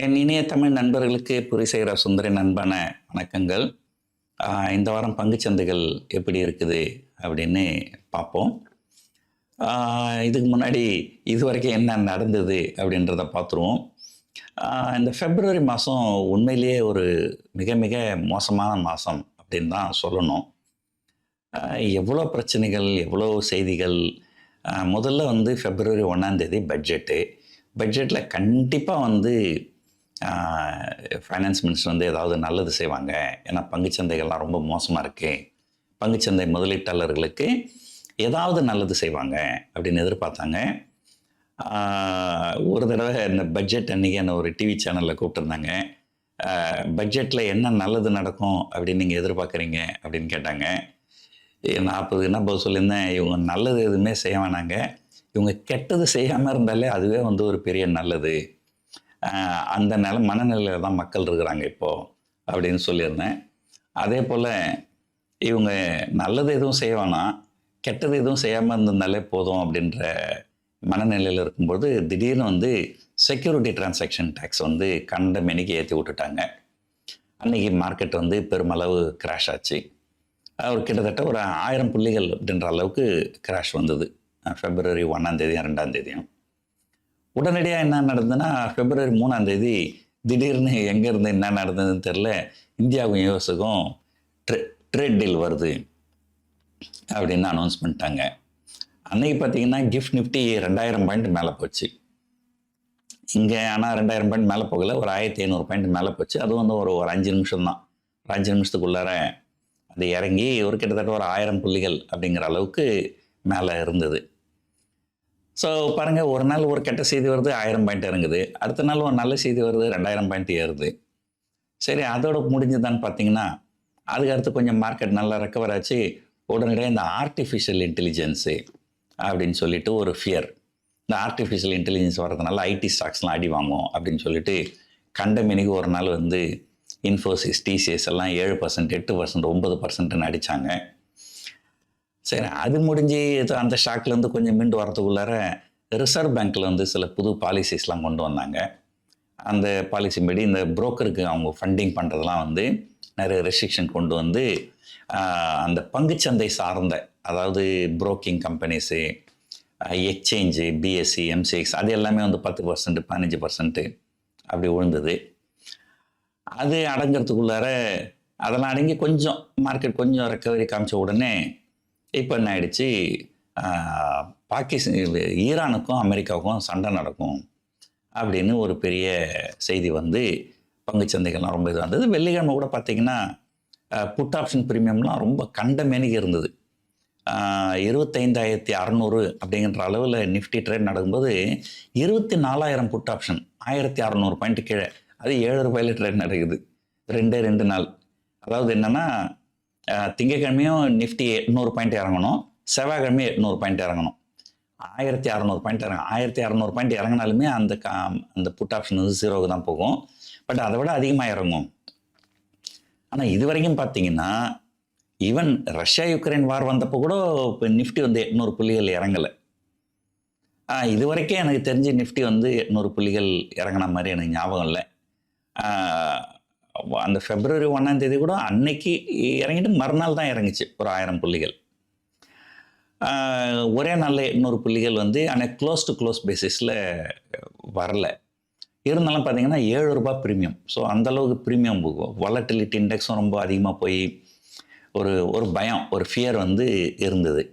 என் இனிய தமிழ் நண்பர்களுக்கு புரிசெய்கிற சுந்தரின் அன்பான வணக்கங்கள். இந்த வாரம் பங்குச்சந்தைகள் எப்படி இருக்குது அப்படின்னு பார்ப்போம். இதுக்கு முன்னாடி இதுவரைக்கும் என்ன நடந்தது அப்படின்றத பார்த்துருவோம். இந்த பிப்ரவரி மாதம் உண்மையிலேயே ஒரு மிக மிக மோசமான மாதம் அப்படின்னு தான் சொல்லணும். எவ்வளோ பிரச்சனைகள், எவ்வளோ செய்திகள். முதல்ல வந்து பிப்ரவரி 1 பட்ஜெட்டில் கண்டிப்பாக வந்து ஃபைனான்ஸ் மினிஸ்டர் வந்து ஏதாவது நல்லது செய்வாங்க. ஏன்னா பங்குச்சந்தைகள்லாம் ரொம்ப மோசமாக இருக்குது, பங்குச்சந்தை முதலீட்டாளர்களுக்கு ஏதாவது நல்லது செய்வாங்க அப்படின்னு எதிர்பார்த்தாங்க. ஒரு தடவை இந்த பட்ஜெட் அன்றைக்கி என்ன ஒரு டிவி சேனலில் கூப்பிட்டுருந்தாங்க. பட்ஜெட்டில் என்ன நல்லது நடக்கும் அப்படின்னு நீங்கள் எதிர்பார்க்குறீங்க அப்படின்னு கேட்டாங்க. நான் அப்போ என்ன பதில் சொல்லியிருந்தேன், இவங்க நல்லது எதுவுமே செய்ய வேணாங்க, இவங்க கெட்டது செய்யாமல் இருந்தாலே அதுவே வந்து ஒரு பெரிய நல்லது. அந்த மனநிலையில் தான் மக்கள் இருக்கிறாங்க இப்போது அப்படின்னு சொல்லியிருந்தேன். அதே போல் இவங்க நல்லது எதுவும் செய்ய வேணாம், கெட்டது எதுவும் செய்யாமல் இருந்திருந்தாலே போதும் அப்படின்ற மனநிலையில் இருக்கும்போது திடீர்னு வந்து செக்யூரிட்டி டிரான்சாக்ஷன் டேக்ஸ் வந்து கண்ட மெனிக்கு ஏற்றி விட்டுட்டாங்க. அன்றைக்கி மார்க்கெட் வந்து பெருமளவு கிராஷ் ஆச்சு. ஒரு கிட்டத்தட்ட ஒரு 1000 புள்ளிகள் அப்படின்ற அளவுக்கு கிராஷ் வந்தது பிப்ரவரி 1 2 உடனடியாக என்ன நடந்ததுன்னா, பிப்ரவரி 3 திடீர்னு எங்கேருந்து என்ன நடந்ததுன்னு தெரில, இந்தியாவுக்கும் யூஎஸுக்கும் ட்ரேட் டீல் வருது அப்படின்னு அனௌன்ஸ் பண்ணிட்டாங்க. அன்றைக்கி பார்த்தீங்கன்னா கிஃப்ட் நிஃப்டி 2000 பாயிண்ட் மேலே போச்சு. இங்கே ஆனால் 2000 பாயிண்ட் மேலே போகல, ஒரு 1500 பாயிண்ட் மேலே போச்சு. அதுவும் வந்து ஒரு 5 நிமிஷம் தான். ஒரு 5 நிமிஷத்துக்குள்ளார அது இறங்கி ஒரு கிட்டத்தட்ட ஒரு 1000 புள்ளிகள் அப்படிங்கிற அளவுக்கு மேலே இருந்தது. ஸோ பாருங்கள், ஒரு நாள் ஒரு கெட்ட செய்தி வருது, 1000 பாயிண்ட் இறங்குது. அடுத்த நாள் ஒரு நல்ல செய்தி வருது, 2000 பாயிண்ட் ஏறுது. சரி, அதோட முடிஞ்சுதான்னு பார்த்தீங்கன்னா, அதுக்கு அடுத்து கொஞ்சம் மார்க்கெட் நல்லா ரெக்கவர் ஆச்சு. உடனடியாக இந்த ஆர்டிஃபிஷியல் இன்டெலிஜென்ஸு அப்படின்னு சொல்லிட்டு ஒரு ஃபியர். இந்த ஆர்டிஃபிஷியல் இன்டெலிஜென்ஸ் வரதுனால ஐடி ஸ்டாக்ஸ்லாம் அடி வாங்கும் அப்படின்னு சொல்லிட்டு கண்டமேனிக்கு ஒரு நாள் வந்து இன்ஃபோசிஸ், டிசிஎஸ் எல்லாம் 7%, 8%, 9%ன்னு அடித்தாங்க. சரி, அது முடிஞ்சு அந்த ஷாக்லேருந்து கொஞ்சம் மீண்டு வரதுக்குள்ளார ரிசர்வ் பேங்க்கில் வந்து சில புது பாலிசிஸ்லாம் கொண்டு வந்தாங்க. அந்த பாலிசி படி இந்த புரோக்கருக்கு அவங்க ஃபண்டிங் பண்ணுறதுலாம் வந்து நிறைய ரெஸ்ட்ரிக்ஷன் கொண்டு வந்து அந்த பங்குச்சந்தை சார்ந்த, அதாவது broking companies, exchange, BSc, MCX அது எல்லாமே வந்து 10%, 15% அப்படி விழுந்தது. அது அடங்கிறதுக்குள்ளார அதெல்லாம் அடங்கி கொஞ்சம் மார்க்கெட் கொஞ்சம் ரெக்கவரி காமிச்ச உடனே இப்போ என்ன ஆயிடுச்சு, ஈரானுக்கும் அமெரிக்காவுக்கும் சண்டை நடக்கும் அப்படின்னு ஒரு பெரிய செய்தி வந்து பங்குச்சந்தைகள்லாம் ரொம்ப இது வந்தது. வெள்ளிக்கிழமை கூட பார்த்திங்கன்னா புட் ஆப்ஷன் ப்ரீமியம்லாம் ரொம்ப கண்டமேனிக்கு இருந்தது. 25,600 அப்படிங்கிற அளவில் நிஃப்டி ட்ரேட் நடக்கும்போது 24,000 புட் ஆப்ஷன் 1,600 பாயிண்ட் கீழே, அது 7 ரூபாயில் ட்ரேட் நடக்குது. 2 நாள். அதாவது என்னென்னா, திங்கக்கிழமையும் நிஃப்டி 800 பாயிண்ட் இறங்கணும், செவ்வாய்க்கிழமையும் 800 பாயிண்ட் இறங்கணும். 1,600 பாயிண்ட் இறங்கும். 1,600 பாயிண்ட் இறங்கினாலுமே அந்த புட் ஆப்ஷன் வந்து 0க்கு தான் போகும். பட் அதை விட அதிகமாக இறங்கும். ஆனால் இது வரைக்கும் பார்த்தீங்கன்னா, ஈவன் ரஷ்யா யுக்ரைன் வார் வந்தப்போ கூட இப்போ நிஃப்டி வந்து 800 புள்ளிகள் இறங்கலை. இது வரைக்கும் எனக்கு தெரிஞ்சு நிஃப்டி வந்து 800 புள்ளிகள் இறங்கின மாதிரி எனக்கு ஞாபகம் இல்லை. அந்த பிப்ரவரி 1 கூட அன்னைக்கு இறங்கிட்டு மறுநாள் தான் இறங்குச்சு ஒரு 1000 புள்ளிகள். ஒரே நாளில் 800 புள்ளிகள் வந்து ஆனால் க்ளோஸ் டு க்ளோஸ் பேசிஸில் வரல. இருந்தாலும் பார்த்தீங்கன்னா 7 ரூபாய் ப்ரீமியம். ஸோ அந்தளவுக்கு ப்ரீமியம் போகும். வாலட்டிலிட்டி இண்டெக்ஸும் ரொம்ப அதிகமாக போய் ஒரு பயம், ஒரு ஃபியர் வந்து இருந்தது.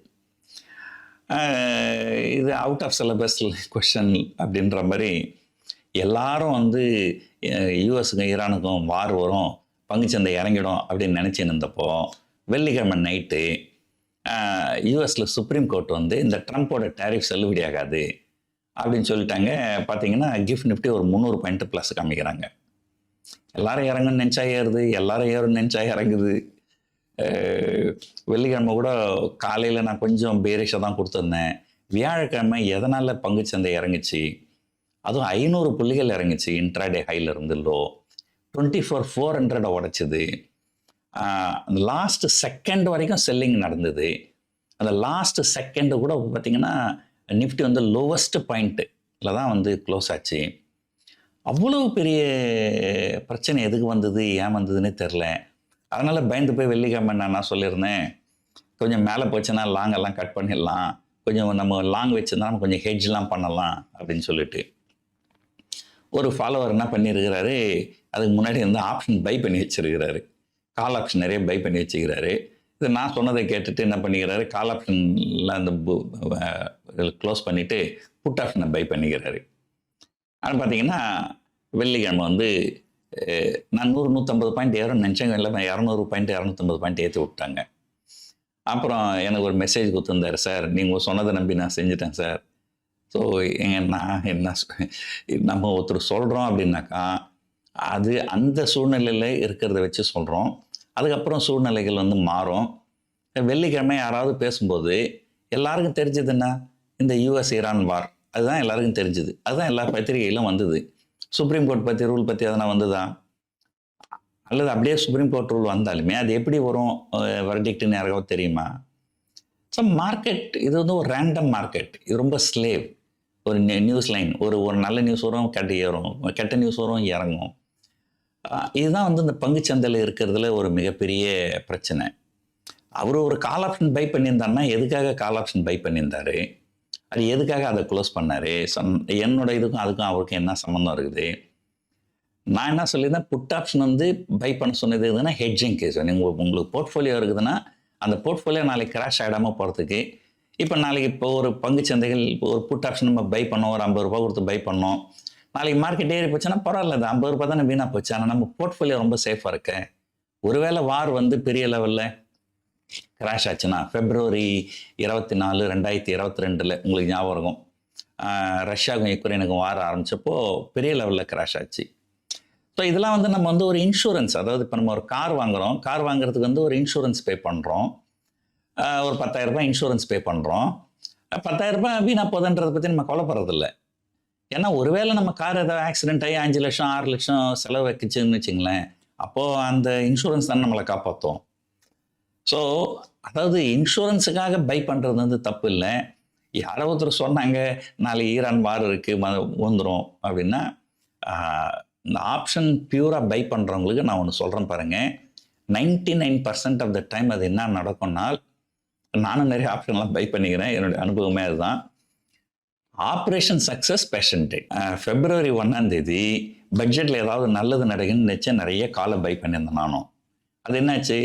இது அவுட் ஆஃப் சிலபஸ் கொஷன் அப்படின்ற மாதிரி எல்லாரும் வந்து யூஎஸுக்கும் ஈரானுக்கும் வார் வரும், பங்குச்சந்தை இறங்கிடும் அப்படின்னு நினச்சின்னு இருந்தப்போ வெள்ளிக்கிழமை நைட்டு யூஎஸில் சுப்ரீம் கோர்ட் வந்து இந்த ட்ரம்ப்போட டேரிஃப் செல்லுபடி ஆகாது அப்படின்னு சொல்லிட்டாங்க. பார்த்தீங்கன்னா கிஃப்ட் நிஃப்டி ஒரு 300 பாயிண்ட் ப்ளஸ் காமிக்கிறாங்க. எல்லாரும் இறங்குன்னு நினச்சா ஏறுது, எல்லாரும் ஏறுன்னு நினச்சா இறங்குது. வெள்ளிக்கிழமை கூட காலையில் நான் கொஞ்சம் பேரிஷாக தான் கொடுத்துருந்தேன். வியாழக்கிழமை எதனால் பங்குச்சந்தை இறங்குச்சு, அதுவும் 500 புள்ளிகள் இறங்குச்சு. இன்ட்ராடே ஹையில் இருந்து லோ 24,400 உடைச்சிது. அந்த லாஸ்ட் செகண்ட் வரைக்கும் செல்லிங் நடந்தது. அந்த லாஸ்ட் செகண்டு கூட பார்த்திங்கன்னா நிஃப்டி வந்து லோவஸ்ட் பாயிண்ட்டில் தான் வந்து க்ளோஸ் ஆச்சு. அவ்வளவு பெரிய பிரச்சனை எதுக்கு வந்தது, ஏன் வந்ததுன்னே தெரில. அதனால் பயந்து போய் வெள்ளிக்கிழமை நான் சொல்லியிருந்தேன், கொஞ்சம் மேலே போச்சுன்னா லாங் எல்லாம் கட் பண்ணிடலாம். கொஞ்சம் நம்ம லாங் வச்சுருந்தா நம்ம கொஞ்சம் ஹெட்ஜ்லாம் பண்ணலாம் அப்படின்னு சொல்லிட்டு. ஒரு ஃபாலோவர் என்ன பண்ணியிருக்கிறாரு, அதுக்கு முன்னாடி வந்து ஆப்ஷன் பை பண்ணி வச்சிருக்கிறாரு. கால் ஆப்ஷன் நிறைய பை பண்ணி வச்சுக்கிறாரு. இது நான் சொன்னதை கேட்டுட்டு என்ன பண்ணிக்கிறாரு, கால் ஆப்ஷனில் அந்த க்ளோஸ் பண்ணிவிட்டு புட் ஆப்ஷனை பை பண்ணிக்கிறாரு. ஆனால் பார்த்தீங்கன்னா வெள்ளிக்கிழமை வந்து நான் 100-150 பாயிண்ட் ஏறும்னு நினச்சேங்க. இல்லை 200 பாயிண்ட் 250 பாயிண்ட் ஏற்றி விட்டாங்க. அப்புறம் எனக்கு ஒரு மெசேஜ் கொடுத்துருந்தாரு, சார் நீங்கள் சொன்னதை நம்பி நான் செஞ்சுட்டேன் சார். ஸோ நான் என்ன நம்ம ஒருத்தர் சொல்கிறோம் அப்படின்னாக்கா அது அந்த சூழ்நிலையில் இருக்கிறத வச்சு சொல்கிறோம். அதுக்கப்புறம் சூழ்நிலைகள் வந்து மாறும். வெள்ளிக்கிழமை யாராவது பேசும்போது எல்லாருக்கும் தெரிஞ்சது என்ன, இந்த யூஎஸ் ஈரான் வார், அதுதான் எல்லாருக்கும் தெரிஞ்சுது. அதுதான் எல்லா பத்திரிகையிலும் வந்தது. சுப்ரீம் கோர்ட் பற்றி ரூல் பற்றி எதனா வந்துதா? அல்லது அப்படியே சுப்ரீம் கோர்ட் ரூல் வந்தாலுமே அது எப்படி வரும் வெர்டிக்ட்னு யாருக்காவது தெரியுமா? ஸோ மார்க்கெட் இது வந்து ஒரு ரேண்டம் மார்க்கெட். இது ரொம்ப ஸ்லேவ். ஒரு நியூஸ் லைன், ஒரு நல்ல நியூஸ் வரும், கெட்ட நியூஸ் வரும், இறங்கும். இதுதான் வந்து இந்த பங்குச்சந்தையில் இருக்கிறதுல ஒரு மிகப்பெரிய பிரச்சனை. அவர் ஒரு கால் ஆப்ஷன் பை பண்ணியிருந்தாருன்னா எதுக்காக கால் ஆப்ஷன் பை பண்ணியிருந்தாரு, அது எதுக்காக அதை க்ளோஸ் பண்ணார், என்னோட இதுக்கும் அதுக்கும் அவருக்கும் என்ன சம்மந்தம் இருக்குது? நான் என்ன சொல்லியிருந்தேன், புட் ஆப்ஷன் வந்து பை பண்ண சொன்னது எதுனா ஹெட்ஜிங் கேஸ். உங்களுக்கு போர்ட்ஃபோலியோ இருக்குதுன்னா அந்த போர்ட்ஃபோலியோ நாளைக்கு கிராஷ் ஆகிடாமல் போகிறதுக்கு. இப்போ நாளைக்கு இப்போ ஒரு பங்குச்சந்தைகள் ஒரு புட் ஆப்ஷன் நம்ம பை பண்ணோம், ஒரு 50 ரூபா கொடுத்து பை பண்ணோம். நாளைக்கு மார்க்கெட் ஏறி போச்சுன்னா பரவாயில்ல, அது 50 ரூபா தானே வீணாக போச்சு. ஆனால் நம்ம போர்ட்ஃபோலியோ ரொம்ப சேஃபாக இருக்கு. ஒருவேளை வார் வந்து பெரிய லெவலில் கிராஷ் ஆச்சுன்னா, February 24, 2022 உங்களுக்கு ஞாபகம் இருக்கும், ரஷ்யாவுக்கும் யுக்ரைனுக்கும் வார ஆரம்பித்தப்போ பெரிய லெவலில் கிராஷ் ஆச்சு. ஸோ இதெல்லாம் வந்து நம்ம வந்து ஒரு இன்சூரன்ஸ், அதாவது இப்போ நம்ம ஒரு கார் வாங்குகிறோம், கார் வாங்குறதுக்கு வந்து ஒரு இன்சூரன்ஸ் பே பண்ணுறோம். ஒரு 10,000 ரூபாய் இன்சூரன்ஸ் பே பண்ணுறோம். 10,000 ரூபாய் வீணாக போகுதுன்றதை பற்றி நம்ம கவலைப்படுறதில்ல. ஏன்னா ஒருவேளை நம்ம கார் ஏதாவது ஆக்சிடென்ட் ஆகி 5 லட்சம் 6 லட்சம் செலவு வைக்கிச்சுன்னு வச்சுங்களேன், அப்போது அந்த இன்சூரன்ஸ் தானே நம்மளை காப்பாற்றும். ஸோ அதாவது இன்சூரன்ஸுக்காக பை பண்ணுறது வந்து தப்பு இல்லை. யாரோ ஒருத்தர் சொன்னாங்க நாளைக்கு ஈரான் வார் இருக்குது வந்துடும் அப்படின்னா, இந்த ஆப்ஷன் பியூராக பை பண்ணுறவங்களுக்கு நான் ஒன்று சொல்கிறேன் பாருங்கள், 99% ஆஃப் த டைம் அது என்ன நடக்கும்னா, நானும் நிறைய ஆப்ஷன்லாம் பை பண்ணிக்கிறேன், என்னுடைய அனுபவமே அதுதான். Operation success patient dead, February 1 பட்ஜெட்டில் ஏதாவது நல்லது நடக்குன்னு நினச்சா நிறைய காலை பை பண்ணியிருந்தேன் நானும். அது என்னாச்சு,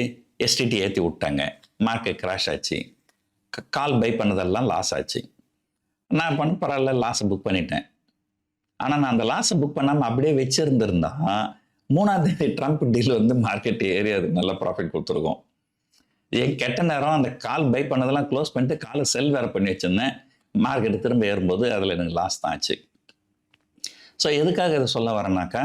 எஸ்டிடி ஏற்றி விட்டாங்க, மார்க்கெட் கிராஷ் ஆச்சு, கால் பை பண்ணதெல்லாம் லாஸ் ஆச்சு. நான் பரவாயில்ல லாஸை புக் பண்ணிட்டேன். ஆனால் நான் அந்த லாஸை புக் பண்ணாமல் அப்படியே வச்சுருந்துருந்தா 3ஆம் தேதி ட்ரம்ப் டீல் வந்து மார்க்கெட் ஏறி அது நல்ல ப்ராஃபிட் கொடுத்துருக்கோம். ஏன் கெட்ட நேரம் அந்த கால் பை பண்ணதெல்லாம் க்ளோஸ் பண்ணிட்டு காலை செல் வேறு பண்ணி வச்சுருந்தேன். மார்க்கெட்டு திரும்ப ஏறும்போது அதில் எனக்கு லாஸ் தான் ஆச்சு. ஸோ எதுக்காக இதை சொல்ல வரேன்னாக்கா,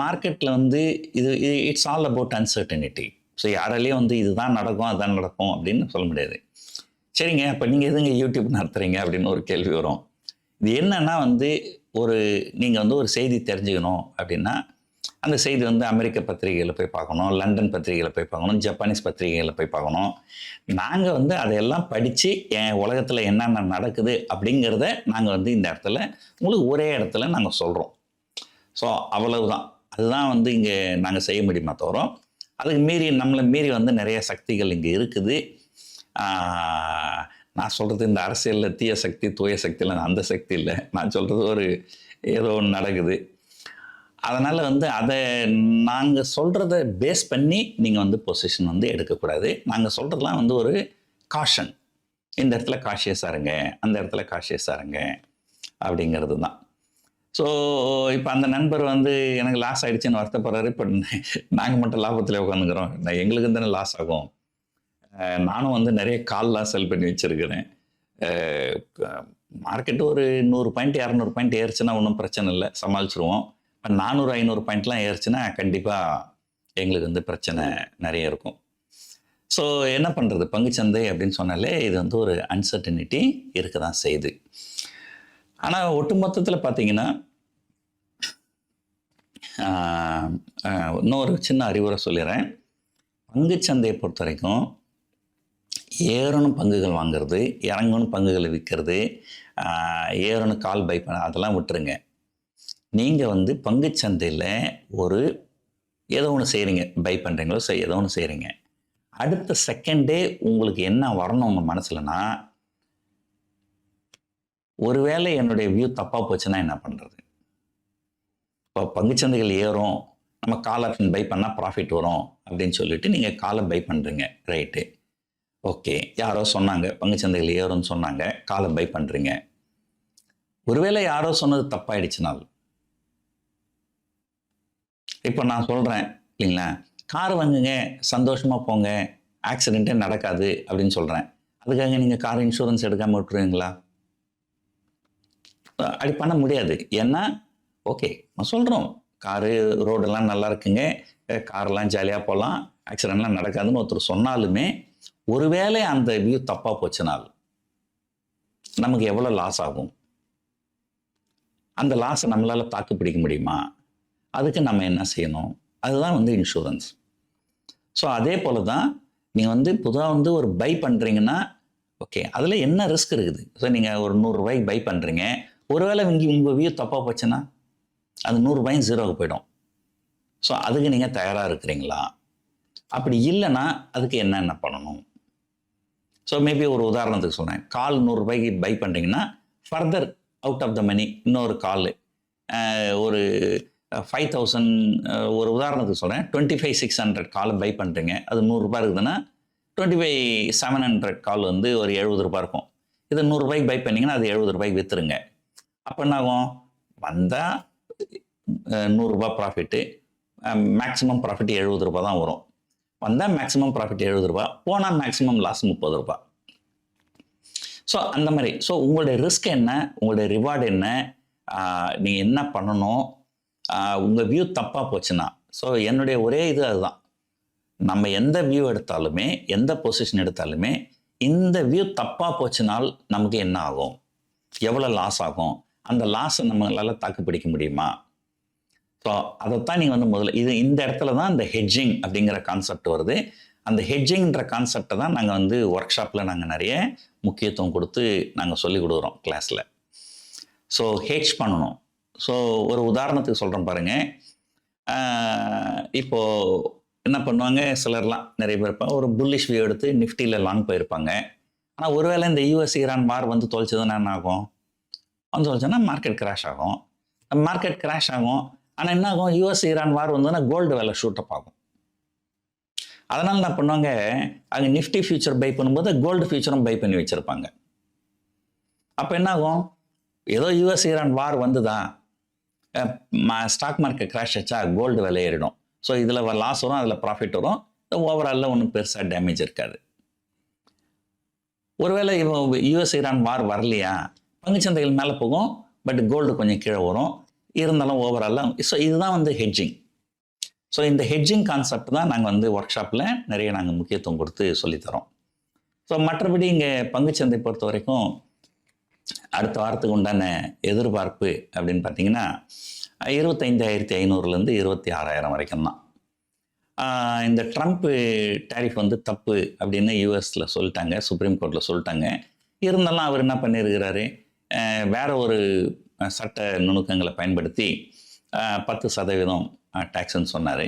மார்க்கெட்டில் வந்து இது it's all about uncertainty. So யாராலையும் வந்து இதுதான் நடக்கும் அதுதான் நடக்கும் அப்படின்னு சொல்ல முடியாது. சரிங்க, அப்போ நீங்கள் எதுங்க யூடியூப் நடத்துகிறீங்க அப்படின்னு ஒரு கேள்வி வரும். இது என்னன்னா வந்து நீங்கள் வந்து ஒரு செய்தி தெரிஞ்சுக்கணும் அப்படின்னா அந்த செய்தி வந்து அமெரிக்க பத்திரிகையில் போய் பார்க்கணும், லண்டன் பத்திரிகையில் போய் பார்க்கணும், ஜப்பானீஸ் பத்திரிகையில் போய் பார்க்கணும். நாங்கள் வந்து அதையெல்லாம் படித்து என் உலகத்தில் என்னென்ன நடக்குது அப்படிங்கிறத நாங்கள் வந்து இந்த இடத்துல உங்களுக்கு ஒரே இடத்துல நாங்கள் சொல்கிறோம். ஸோ அவ்வளவுதான். அதுதான் வந்து இங்கே நாங்கள் செய்ய முடியுமா தவிர, அதுக்கு மீறி நம்மளை மீறி வந்து நிறைய சக்திகள் இங்கே இருக்குது. நான் சொல்கிறது இந்த அரசியலில் தீய சக்தி தூய சக்தியில் அந்த சக்தி இல்லை. நான் சொல்கிறது ஏதோ ஒன்று நடக்குது. அதனால் வந்து அதை நாங்கள் சொல்கிறத பேஸ் பண்ணி நீங்கள் வந்து பொசிஷன் வந்து எடுக்கக்கூடாது. நாங்கள் சொல்கிறதுலாம் வந்து ஒரு காஷன், இந்த இடத்துல காஷியஸாக இருங்க, அந்த இடத்துல காஷியஸாக இருங்க அப்படிங்கிறது தான். ஸோ இப்போ அந்த நண்பர் வந்து எனக்கு லாஸ் ஆகிடுச்சின்னு வருத்தப்படுறாரு. இப்போ நாங்கள் மட்டும் லாபத்தில் உட்காந்துக்கிறோம், எங்களுக்கு தானே லாஸ் ஆகும். நானும் வந்து நிறைய கால்லாம் செல் பண்ணி வச்சுருக்கிறேன். மார்க்கெட்டு ஒரு 100 பாயிண்ட் 200 பாயிண்ட் ஏறுச்சுன்னா ஒன்றும் பிரச்சனை இல்லை, சமாளிச்சிருவோம். இப்போ 400-500 பாயிண்ட்லாம் ஏறுச்சுன்னா கண்டிப்பாக எங்களுக்கு வந்து பிரச்சனை நிறைய இருக்கும். ஸோ என்ன பண்ணுறது, பங்குச்சந்தை அப்படின்னு சொன்னாலே இது வந்து ஒரு அன்சர்டனிட்டி இருக்க தான் செய்யுது. ஆனால் ஒட்டுமொத்தத்தில் பார்த்தீங்கன்னா இன்னொரு சின்ன அறிவுரை சொல்லிடுறேன். பங்குச்சந்தையை பொறுத்த வரைக்கும் ஏறணும் பங்குகள் வாங்குறது, இறங்கணும் பங்குகளை விற்கிறது, ஏறணும் கால் பை பண்ண அதெல்லாம் விட்டுருங்க. நீங்கள் வந்து பங்குச்சந்தையில் ஒரு ஏதோ ஒன்று செய்கிறீங்க, பை பண்ணுறீங்களோ ஏதோ ஒன்று செய்கிறீங்க. அடுத்த செகண்டே உங்களுக்கு என்ன வரணும் உங்கள் மனசுலனா, ஒருவேளை என்னுடைய வியூ தப்பாக போச்சுன்னா என்ன பண்ணுறது? இப்போ பங்குச்சந்தைகள் ஏறும், நம்ம கால் ஆப்ஷன் பை பண்ணால் ப்ராஃபிட் வரும் அப்படின்னு சொல்லிட்டு நீங்கள் காலை பை பண்ணுறீங்க, ரைட்டு. ஓகே, யாரோ சொன்னாங்க பங்குச்சந்தைகள் ஏறும்னு சொன்னாங்க, காலை பை பண்ணுறீங்க. ஒருவேளை யாரோ சொன்னது தப்பாயிடுச்சுனால், இப்போ நான் சொல்கிறேன் இல்லைங்களா, கார் வாங்குங்க, சந்தோஷமாக போங்க, ஆக்சிடெண்ட்டே நடக்காது அப்படின்னு சொல்கிறேன். அதுக்காக நீங்கள் கார் இன்சூரன்ஸ் எடுக்காமல் விட்டுருவீங்களா? அப்படி பண்ண முடியாது. ஏன்னா ஓகே, நான் சொல்கிறோம், காரு ரோடெல்லாம் நல்லா இருக்குங்க, காரெல்லாம் ஜாலியாக போகலாம், ஆக்சிடெண்ட்லாம் நடக்காதுன்னு ஒருத்தர் சொன்னாலுமே, ஒருவேளை அந்த வியூ தப்பாக போச்சுனால் நமக்கு எவ்வளோ லாஸ் ஆகும்? அந்த லாஸை நம்மளால் தாக்கு பிடிக்க முடியுமா? அதுக்கு நம்ம என்ன செய்யணும்? அதுதான் வந்து இன்சூரன்ஸ். ஸோ அதே போல் தான் நீங்கள் வந்து பொதுவாக வந்து ஒரு பை பண்ணுறீங்கன்னா, ஓகே, அதில் என்ன ரிஸ்க் இருக்குது? ஸோ நீங்கள் ஒரு 100 ரூபாய்க்கு பை பண்ணுறீங்க, ஒருவேளை இங்கே உங்கள் வியூ தப்பாக போச்சுன்னா அது 100 ரூபாயும் ஜீரோவுக்கு போயிடும். ஸோ அதுக்கு நீங்கள் தயாராக இருக்கிறீங்களா? அப்படி இல்லைன்னா அதுக்கு என்னென்ன பண்ணணும்? ஸோ மேபி ஒரு உதாரணத்துக்கு சொல்கிறேன், கால் 100 ரூபாய்க்கு பை பண்ணுறீங்கன்னா, ஃபர்தர் அவுட் ஆஃப் த மணி இன்னொரு கால் ஒரு 5000, ஒரு உதாரணத்துக்கு சொல்கிறேன், 25,600 கால் பை பண்ணுறீங்க, அது 100 ரூபாய் இருக்குதுன்னா 25,700 கால் வந்து ஒரு 70 ரூபாய் இருக்கும். இது 100 ரூபாய்க்கு பை பண்ணிங்கன்னா அது 70 ரூபாய்க்கு விற்றுருங்க. அப்போ என்ன ஆகும்? வந்தால் 100 ரூபாய் ப்ராஃபிட்டு, மேக்ஸிமம் ப்ராஃபிட் 70 ரூபாய் தான் வரும். வந்தால் மேக்ஸிமம் ப்ராஃபிட் 70 ரூபாய், போனால் மேக்ஸிமம் லாஸ் 30 ரூபாய். ஸோ அந்த மாதிரி. ஸோ உங்களுடைய ரிஸ்க் என்ன, உங்களுடைய ரிவார்டு என்ன, நீங்கள் என்ன பண்ணணும்? உங்கள் வியூ தப்பாக போச்சுன்னா, ஸோ என்னுடைய ஒரே இது அதுதான், நம்ம எந்த வியூ எடுத்தாலுமே, எந்த பொசிஷன் எடுத்தாலுமே, இந்த வியூ தப்பாக போச்சுனால் நமக்கு என்ன ஆகும், எவ்வளோ லாஸ் ஆகும், அந்த லாஸை நம்மளால் தாக்கு பிடிக்க முடியுமா? ஸோ அதைத்தான் நீங்கள் வந்து முதல்ல இந்த இடத்துல தான் இந்த ஹெட்ஜிங் அப்படிங்கிற கான்செப்ட் வருது. அந்த ஹெட்ஜிங்ன்ற கான்செப்டை தான் நாங்கள் வந்து ஒர்க் ஷாப்பில் நாங்கள் நிறைய முக்கியத்துவம் கொடுத்து நாங்கள் சொல்லிக் கொடுக்குறோம் கிளாஸில். ஸோ ஹெட்ஜ் பண்ணணும். ஸோ ஒரு உதாரணத்துக்கு சொல்கிறேன் பாருங்கள். இப்போது என்ன பண்ணுவாங்க, சிலர்லாம் நிறைய பேர் இருப்பாங்க, ஒரு புல்லிஷ் வியூ எடுத்து நிஃப்டியில் லாங் போயிருப்பாங்க. ஆனால் ஒருவேளை இந்த யூஎஸ் ஈரான் வார் வந்து தொலைச்சதுன்னா என்ன ஆகும்? வந்து தொலைச்சோன்னா மார்க்கெட் கிராஷ் ஆகும். மார்க்கெட் கிராஷ் ஆகும். ஆனால் என்ன ஆகும்? யூஎஸ் ஈரான் வார் வந்ததுன்னா கோல்டு விலை ஷூட்டப் ஆகும். அதனால் என்ன பண்ணுவாங்க, அங்கே நிஃப்டி ஃபியூச்சர் பை பண்ணும்போது கோல்டு ஃபியூச்சரும் பை பண்ணி வச்சுருப்பாங்க. அப்போ என்ன ஆகும்? ஏதோ யூஎஸ் ஈரான் வார் வந்துதான், ஸ்டாக் மார்க்கெட் கிராஷ் ஆச்சா, கோல்டு விலை ஏறிடும். ஸோ இதில் லாஸ் வரும், அதில் ப்ராஃபிட் வரும். ஓவராலில் ஒன்றும் பெருசாக டேமேஜ் இருக்காது. ஒருவேளை யூஎஸ் ஈரான் வார் வரலையா, பங்குச்சந்தைகள் மேலே போகும், பட் கோல்டு கொஞ்சம் கீழே வரும், இருந்தாலும் ஓவராலாக. ஸோ இதுதான் வந்து ஹெட்ஜிங். ஸோ இந்த ஹெட்ஜிங் கான்செப்ட் தான் நாங்கள் வந்து ஒர்க் ஷாப்பில் நிறைய நாங்கள் முக்கியத்துவம் கொடுத்து சொல்லித்தரோம். ஸோ மற்றபடி இங்கே பங்குச்சந்தை பொறுத்த வரைக்கும் அடுத்த வாரத்துக்கு உண்டான எதிர்பார்ப்பு அப்படின்னு பார்த்தீங்கன்னா 25,500 26,000 வரைக்கும் தான். இந்த ட்ரம்ப்பு டேரிஃப் வந்து தப்பு அப்படின்னு யூஎஸில் சொல்லிட்டாங்க, சுப்ரீம் கோர்ட்டில் சொல்லிட்டாங்க. இருந்தாலும் அவர் என்ன பண்ணியிருக்கிறாரு, வேற ஒரு சட்ட நுணுக்கங்களை பயன்படுத்தி 10% டேக்ஸ்ன்னு சொன்னார்.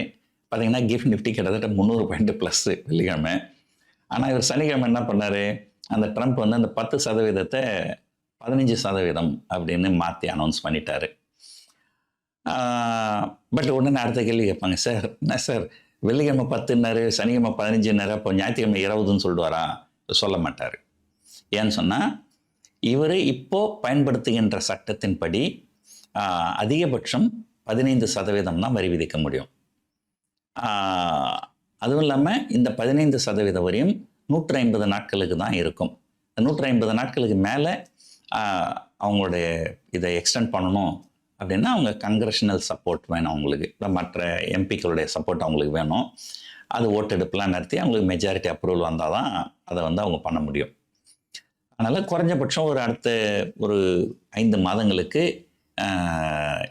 பார்த்தீங்கன்னா கிஃப்ட் நிஃப்டி கிட்டத்தட்ட 300 பாயிண்ட் ப்ளஸ் வெள்ளிக்கிழமை. ஆனால் இவர் சனிக்கிழமை என்ன பண்ணார், அந்த ட்ரம்ப் வந்து அந்த 10% 15% அப்படின்னு மாற்றி அனௌன்ஸ் பண்ணிட்டாரு. பட் உடனே அடுத்த கேள்வி கேட்பாங்க, சார் என்ன சார் வெள்ளிக்கிழமை 10ன்னாரு, சனிக்கிழமை 15ன்னாரு, அப்போ ஞாயிற்றுக்கிழமை 20ன்னு சொல்லிடுவாரா? சொல்ல மாட்டார். ஏன்னு சொன்னால் இவர் இப்போது பயன்படுத்துகின்ற சட்டத்தின்படி அதிகபட்சம் 15% தான் வரி விதிக்க முடியும். அதுவும் இல்லாமல் இந்த 15% வரையும் 150 நாட்களுக்கு தான் இருக்கும். 150 நாட்களுக்கு மேலே அவங்களுடைய இதை எக்ஸ்டெண்ட் பண்ணணும் அப்படின்னா அவங்க கங்க்ரெஷனல் சப்போர்ட் வேணும், அவங்களுக்கு மற்ற எம்பிக்களுடைய சப்போர்ட் அவங்களுக்கு வேணும். அது ஓட்டெடுப்புலாம் நடத்தி அவங்களுக்கு மெஜாரிட்டி அப்ரூவல் வந்தால் தான் அதை வந்து அவங்க பண்ண முடியும். அதனால் குறைஞ்சபட்சம் அடுத்த ஒரு 5 மாதங்களுக்கு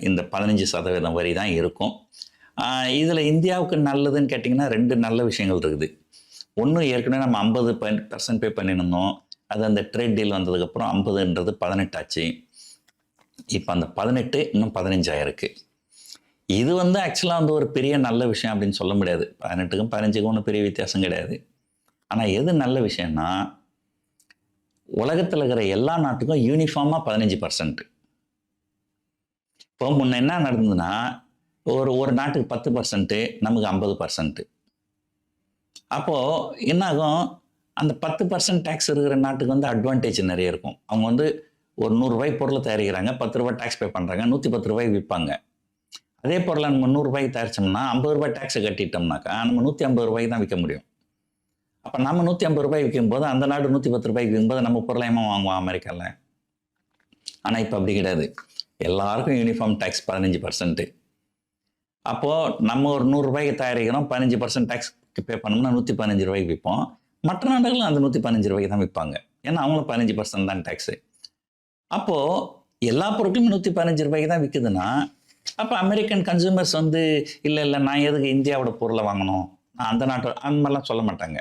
இந்த 15% வரி தான் இருக்கும். இதில் இந்தியாவுக்கு நல்லதுன்னு கேட்டிங்கன்னா 2 நல்ல விஷயங்கள் இருக்குது. ஒன்று, ஏற்கனவே நம்ம 50% பே பண்ணியிருந்தோம், அது அந்த ட்ரேட் டீல் வந்ததுக்கப்புறம் 50ன்றது 18 ஆச்சு. இப்போ அந்த 18 இன்னும் 15 ஆயிருக்கு. இது ஆக்சுவலாக ஒரு பெரிய நல்ல விஷயம் அப்படின்னு சொல்ல முடியாது. 18க்கும் 15க்கும் ஒன்றும் பெரிய வித்தியாசம் கிடையாது. ஆனால் எது நல்ல விஷயம்னா, உலகத்தில் இருக்கிற எல்லா நாட்டுக்கும் யூனிஃபார்மாக 15%. இப்போ முன்ன என்ன நடந்ததுன்னா, ஒரு நாட்டுக்கு 10%, நமக்கு 50%. அப்போது என்னாகும், அந்த 10% டேக்ஸ் இருக்கிற நாட்டுக்கு அட்வான்டேஜ் நிறைய இருக்கும். அவங்க ஒரு ₹100 பொருளை தயாரிக்கிறாங்க, ₹10 டேக்ஸ் பே பண்ணுறாங்க, ₹110 விற்பாங்க. அதே பொருளை நம்ம ₹100 தயாரிச்சோம்னா ₹50 டேக்ஸை கட்டிட்டோம்னாக்கா நம்ம ₹150 தான் விற்க முடியும். அப்போ நம்ம ₹150 விற்கும்போது அந்த நாடு ₹110 விற்கும்போது நம்ம பொருளை வாங்குவோம் அமெரிக்காவில். ஆனால் இப்போ அப்படி கிடையாது. எல்லாருக்கும் யூனிஃபார்ம் டேக்ஸ் 15%. அப்போது நம்ம ஒரு ₹100 தயாரிக்கிறோம், 15% டேக்ஸ் பே பண்ணோம்னா ₹115 விற்போம். மற்ற நாடுகளும் அந்த ₹115 தான் விற்பாங்க. ஏன்னா அவங்களும் 15% தான் டேக்ஸு. அப்போது எல்லா பொருட்களும் ₹115 தான் விற்குதுன்னா, அப்போ அமெரிக்கன் கன்சூமர்ஸ் இல்லை நான் எதுக்கு இந்தியாவோட பொருளை வாங்கணும், நான் அந்த நாட்டை அந்த மாதிரிலாம் சொல்ல மாட்டாங்க.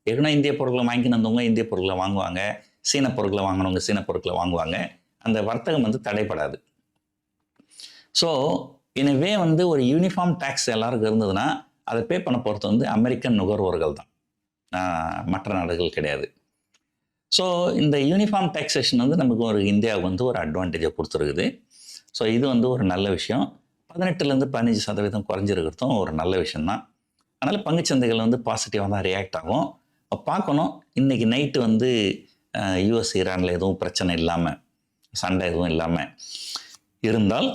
ஏன்னா இந்திய பொருட்களை வாங்கின்னு வந்தவங்க இந்திய பொருட்களை வாங்குவாங்க, சீன பொருட்களை வாங்கினவங்க சீன பொருட்களை வாங்குவாங்க. அந்த வர்த்தகம் தடைப்படாது. ஸோ எனவே ஒரு யூனிஃபார்ம் டேக்ஸ் எல்லாருக்கும் இருந்ததுன்னா அதை பே பண்ண போகிறது அமெரிக்கன் நுகர்வோர்கள் தான், மற்ற நாடுகள் கிடையாது. ஸோ இந்த யூனிஃபார்ம் டேக்ஸேஷன் நமக்கு இந்தியாவுக்கு ஒரு அட்வான்டேஜை கொடுத்துருக்குது. ஸோ இது ஒரு நல்ல விஷயம். 18லேருந்து 15% குறைஞ்சிருக்கிறதும் ஒரு நல்ல விஷயந்தான். அதனால் பங்குச்சந்தைகள் பாசிட்டிவாக தான் ரியாக்ட் ஆகும். பார்க்கணும், இன்றைக்கி நைட்டு யூஎஸ் ஈரானில் எதுவும் பிரச்சனை இல்லாமல், சண்டை எதுவும் இல்லாமல் இருந்தால்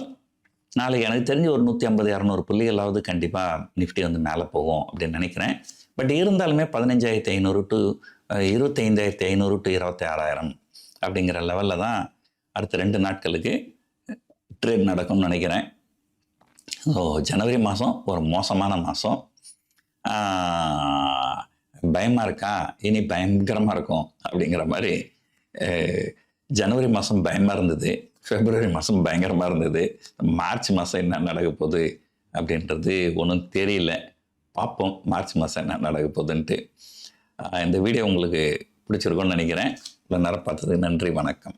நாளைக்கு எனக்கு தெரிஞ்சு ஒரு 150-200 புள்ளிகளாவது கண்டிப்பாக நிஃப்டி மேலே போகும் அப்படின்னு நினைக்கிறேன். பட் இருந்தாலுமே 15,500 டு 25,500 டு 26,000 அப்படிங்கிற லெவலில் தான் அடுத்த 2 நாட்களுக்கு ட்ரேட் நடக்கும்னு நினைக்கிறேன். ஸோ ஜனவரி மாதம் ஒரு மோசமான மாதம். பயமாக இருக்கா, இனி பயங்கரமாக இருக்கும் அப்படிங்கிற மாதிரி. ஜனவரி மாதம் பயமாக இருந்தது, பிப்ரவரி மாதம் பயங்கரமாக இருந்தது, மார்ச் மாதம் என்ன நடக்க போகுது அப்படின்றது ஒன்றும் தெரியல. பார்ப்போம் மார்ச் மாதம் என்ன நடக்க போகுதுன்ட்டு. இந்த வீடியோ உங்களுக்கு பிடிச்சிருக்கும்னு நினைக்கிறேன். இவ்வளோ நேரம் பார்த்ததுக்கு நன்றி, வணக்கம்.